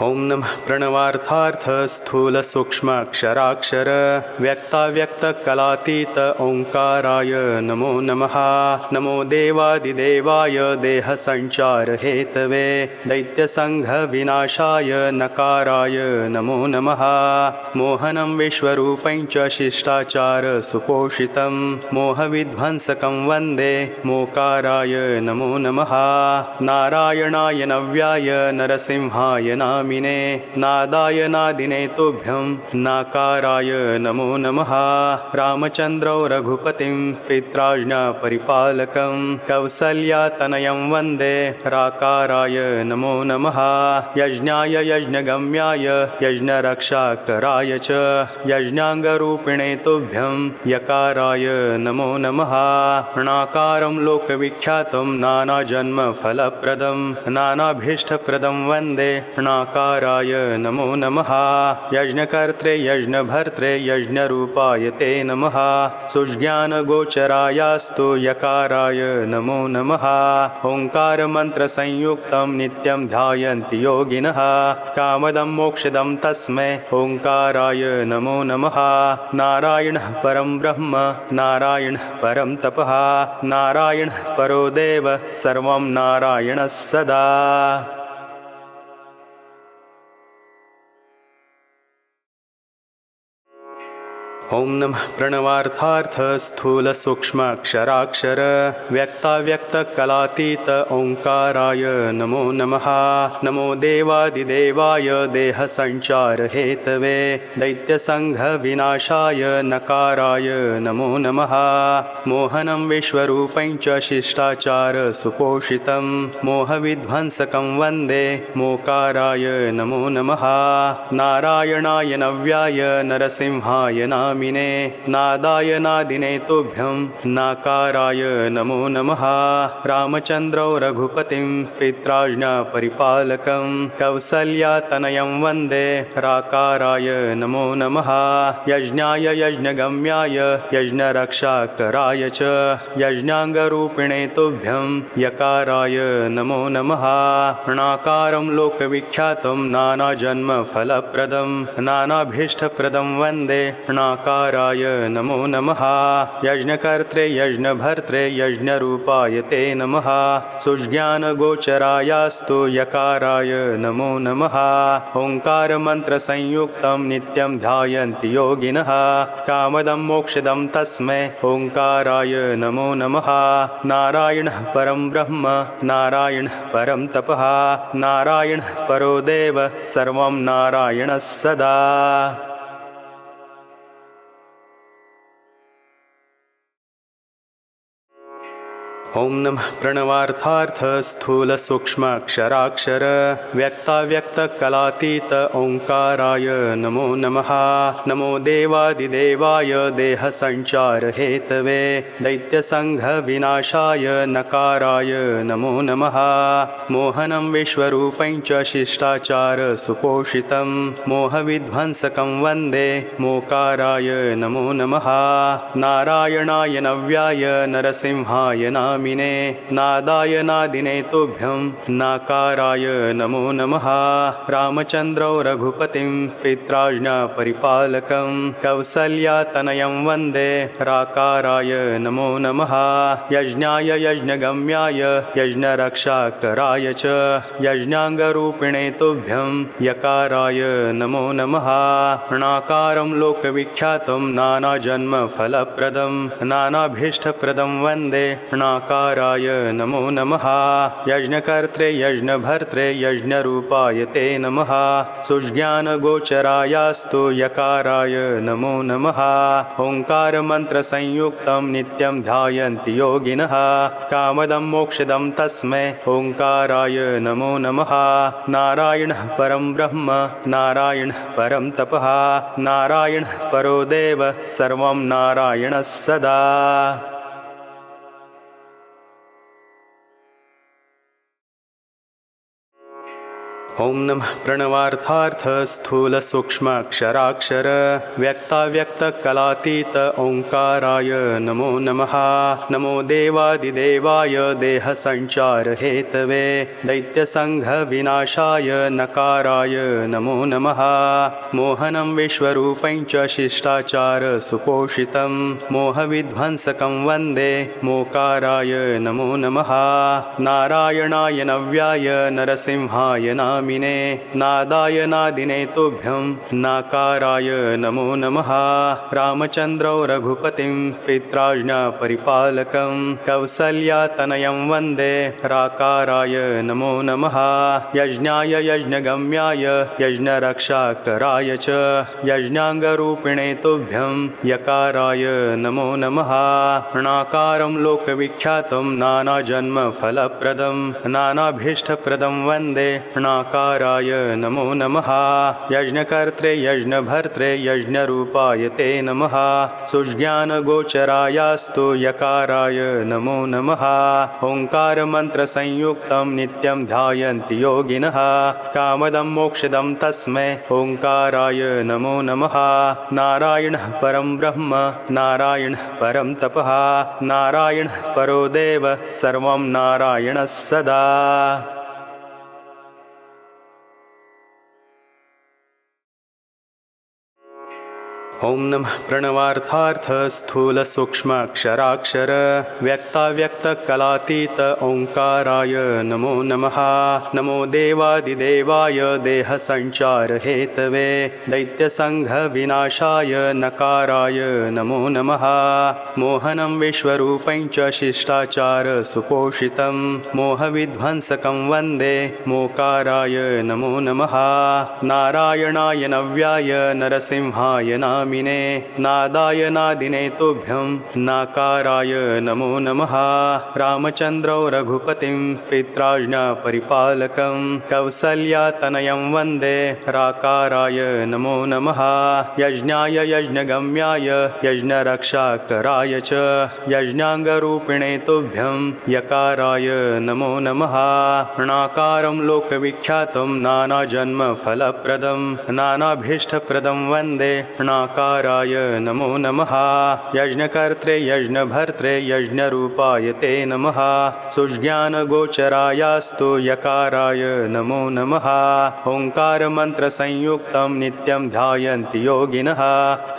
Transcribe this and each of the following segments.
ओम नमः प्रणवार्थार्थ स्थूल सूक्ष्माक्षराक्षर व्यक्ताव्यक्त कलातीत ओंकाराय नमो नमः। नमो देवादिदेवाय देह संचार हेतवे दैत्य संघ विनाशाय नकाराय नमो नमः। मोहनं विश्वरूपं च शिष्टाचार सुपोषितं मोहविध्वंसकं वन्दे मोकाराय नमो नमः। नारायणाय नव्याय नरसिंहाय नामिने नादाय नादिने तुभ्यं नाकाराय नमो नमः। रामचन्द्रौ रघुपतिं पित्राज्ञापरिपालकं कौसल्यातनयं वन्दे राकाराय नमो नमः। यज्ञाय यज्ञगम्याय यज्ञरक्षाकराय च यज्ञाङ्गरूपिणे तुभ्यं यकाराय नमो नमः। णाकारं लोकविख्यातं नानाजन्मफलप्रदं नानाभीष्टप्रदं वन्दे णाकाराय नमो नमः। यज्ञकर्त्रे यज्ञभर्त्रे यज्ञरूपाय ते नमः। सुज्ञानगोचरायास्तु यकाराय नमो नमः। ओङ्कारमन्त्रसंयुक्तं नित्यं ध्यायन्ति योगिनः कामदं मोक्षदं तस्मै ओङ्काराय नमो नमः। नारायणः परं ब्रह्म नारायणः परं तपः नारायणः परो देव सर्वं नारायणः सदा। ओम नमः प्रणवार्थार्थ स्थूल सूक्ष्माक्षराक्षर व्यक्ताव्यक्त कलातीत ओंकाराय नमो नमः। नमो देवादिदेवाय देह संचार हेतवे दैत्य संघ विनाशाय नकाराय नमो नमः। मोहनं विश्वरूपं च शिष्टाचार सुपोषितं मोहविध्वंसकं वन्दे मोकाराय नमो नमः। नारायणाय नव्याय नरसिंहाय नामिने नादाय नादिने तुभ्यं नाकाराय नमो नमः। रामचन्द्रौ रघुपतिं पित्राज्ञापरिपालकं कौसल्यातनयं वन्दे राकाराय नमो नमः। यज्ञाय यज्ञगम्याय यज्ञरक्षाकराय च यज्ञाङ्गरूपिणे तुभ्यं यकाराय नमो नमः। णाकारं लोकविख्यातं नानाजन्मफलप्रदं नानाभीष्टप्रदं वन्दे णाकाराय नमो नमः। यज्ञकर्त्रे यज्ञभर्त्रे यज्ञरूपाय ते नमः। सुज्ञानगोचरायास्तु यकाराय नमो नमः। ओङ्कारमन्त्रसंयुक्तं नित्यं ध्यायन्ति योगिनः कामदं मोक्षदं तस्मै ओङ्काराय नमो नमः। नारायणः परं ब्रह्म नारायणः परं तपः नारायणः परो देव सर्वं नारायणः सदा। ओम नमः प्रणवार्थार्थ स्थूल सूक्ष्माक्षराक्षर व्यक्ताव्यक्त कलातीत ओंकाराय नमो नमः। नमो देवादिदेवाय देह संचार हेतवे दैत्य संघ विनाशाय नकाराय नमो नमः। मोहनं विश्वरूपं च शिष्टाचार सुपोषितं मोहविध्वंसकं वन्दे मोकाराय नमो नमः। नारायणाय नव्याय नरसिंहाय नामिने नादाय नादिने तुभ्यं नाकाराय नमो नमः। रामचन्द्रौ रघुपतिं पित्राज्ञापरिपालकं कौसल्यातनयं वन्दे राकाराय नमो नमः। यज्ञाय यज्ञगम्याय यज्ञरक्षाकराय च यज्ञाङ्गरूपिणे तुभ्यं यकाराय नमो नमः। णाकारं लोकविख्यातं नानाजन्मफलप्रदं नानाभीष्टप्रदं वन्दे णाकाराय नमो नमः। यज्ञकर्त्रे यज्ञभर्त्रे यज्ञरूपाय ते नमः। सुज्ञानगोचरायास्तु यकाराय नमो नमः। ओङ्कारमन्त्रसंयुक्तं नित्यं ध्यायन्ति योगिनः कामदं मोक्षदं तस्मै ओङ्काराय नमो नमः। नारायणः परं ब्रह्म नारायणः परं तपः नारायणः परो देव सर्वं नारायणः सदा। ॐ नमः प्रणवार्थार्थ स्थूल सूक्ष्माक्षराक्षर व्यक्ताव्यक्तकलातीत ओंकाराय नमो नमः। नमो देवादिदेवाय देहसञ्चार हेतवे दैत्यसङ्घविनाशाय नकाराय नमो नमः। मोहनं विश्वरूपं च शिष्टाचार सुपोषितं मोहविध्वंसकं वन्दे मोकाराय नमो नमः। नारायणाय नव्याय नरसिंहाय नामिने नादाय नादिने तुभ्यं नाकाराय नमो नमः। रामचन्द्रौ रघुपतिं पित्राज्ञापरिपालकं कौसल्यातनयं वन्दे राकाराय नमो नमः। यज्ञाय यज्ञगम्याय यज्ञरक्षाकराय च यज्ञाङ्गरूपिणे तुभ्यं यकाराय नमो नमः। णाकारं लोकविख्यातं नानाजन्मफलप्रदं नानाभीष्टप्रदं वन्दे णाकाराय नमो नमः। यज्ञकर्त्रे यज्ञभर्त्रे यज्ञरूपाय ते नमः। सुज्ञानगोचरायास्तु यकाराय नमो नमः। ओङ्कारमन्त्रसंयुक्तं नित्यं ध्यायन्ति योगिनः कामदं मोक्षदं तस्मै ओङ्काराय नमो नमः। नारायणः परं ब्रह्म नारायणः परं तपः नारायणः परो देव सर्वं नारायणः सदा। ॐ नमः प्रणवार्थार्थ स्थूल सूक्ष्माक्षराक्षर व्यक्ताव्यक्तकलातीत ओंकाराय नमो नमः। नमो देवादिदेवाय देहसञ्चार हेतवे दैत्यसङ्घविनाशाय नकाराय नमो नमः। मोहनं विश्वरूपं च शिष्टाचार सुपोषितं मोहविध्वंसकं वन्दे मोकाराय नमो नमः। नारायणाय नव्याय नरसिंहाय नामिने नादाय नादिने तुभ्यं नाकाराय नमो नमः। रामचन्द्रौ रघुपतिं पित्राज्ञापरिपालकं कौसल्यातनयं वन्दे राकाराय नमो नमः। यज्ञाय यज्ञगम्याय यज्ञरक्षाकराय च यज्ञाङ्गरूपिणे तुभ्यं यकाराय नमो नमः। णाकारं लोकविख्यातं नानाजन्मफलप्रदं नानाभीष्टप्रदं वन्दे णाकाराय नमो नमः। यज्ञकर्त्रे यज्ञभर्त्रे यज्ञरूपाय ते नमः। सुज्ञानगोचरायास्तु यकाराय नमो नमः। ओङ्कारमन्त्रसंयुक्तं नित्यं ध्यायन्ति योगिनः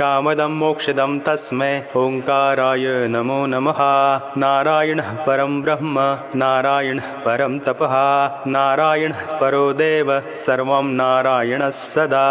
कामदं मोक्षदं तस्मै ओङ्काराय नमो नमः। नारायणः परं ब्रह्म नारायणः परं तपः नारायणः परो देव सर्वं नारायणः सदा।